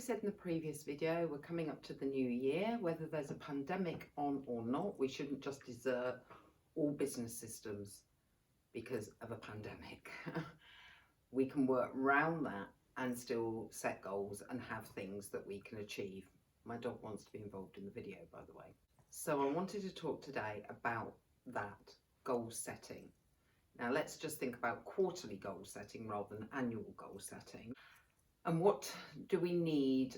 said in the previous video, we're coming up to the new year. Whether there's a pandemic on or not, we shouldn't just desert all business systems because of a pandemic. We can work around that and still set goals and have things that we can achieve. My dog wants to be involved in the video, by the way. So I wanted to talk today about that goal setting. Now let's just think about quarterly goal setting rather than annual goal setting. And what do we need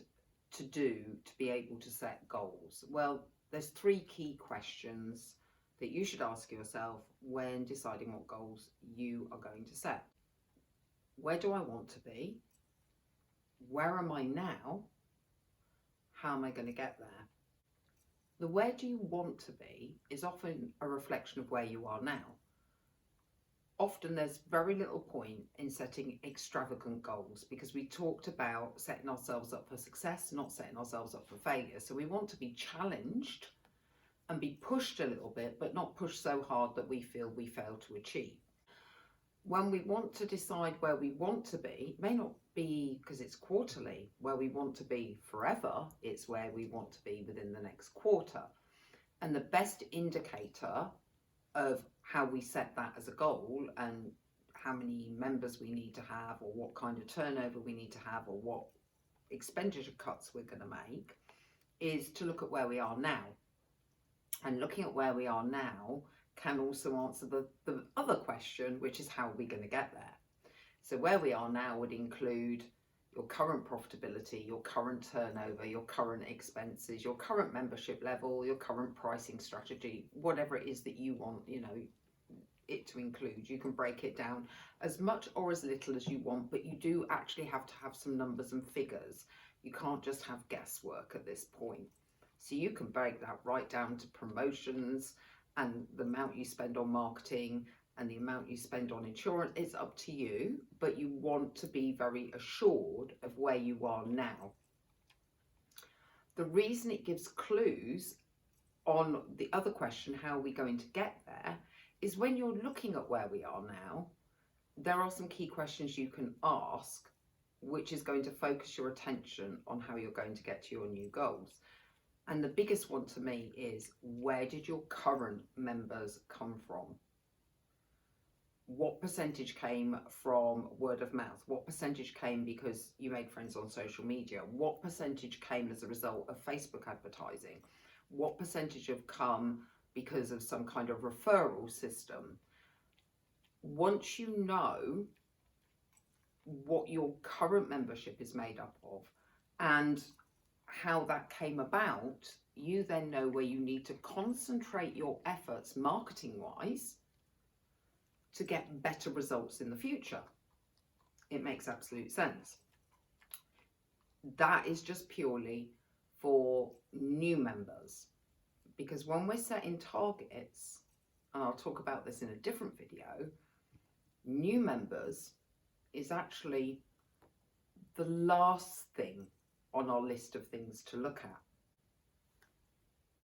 to do to be able to set goals? Well, there's three key questions that you should ask yourself when deciding what goals you are going to set. Where do I want to be? Where am I now? How am I going to get there? The where do you want to be is often a reflection of where you are now. Often there's very little point in setting extravagant goals because we talked about setting ourselves up for success, not setting ourselves up for failure. So we want to be challenged and be pushed a little bit, but not pushed so hard that we feel we fail to achieve. When we want to decide where we want to be, it may not be because it's quarterly, where we want to be forever, it's where we want to be within the next quarter. And the best indicator of how we set that as a goal and how many members we need to have or what kind of turnover we need to have or what expenditure cuts we're going to make is to look at where we are now. And looking at where we are now can also answer the other question, which is how are we going to get there? So where we are now would include your current profitability, your current turnover, your current expenses, your current membership level, your current pricing strategy, whatever it is that you want, it to include. You can break it down as much or as little as you want, but you do actually have to have some numbers and figures. You can't just have guesswork at this point. So you can break that right down to promotions and the amount you spend on marketing and the amount you spend on insurance. It's up to you, but you want to be very assured of where you are now. The reason it gives clues on the other question, how are we going to get there, is when you're looking at where we are now, there are some key questions you can ask, which is going to focus your attention on how you're going to get to your new goals. And the biggest one to me is, where did your current members come from? What percentage came from word of mouth? What percentage came because you made friends on social media? What percentage came as a result of Facebook advertising? What percentage have come because of some kind of referral system? Once you know what your current membership is made up of and how that came about, you then know where you need to concentrate your efforts marketing wise to get better results in the future. It makes absolute sense. That is just purely for new members, because when we're setting targets, and I'll talk about this in a different video, new members is actually the last thing on our list of things to look at.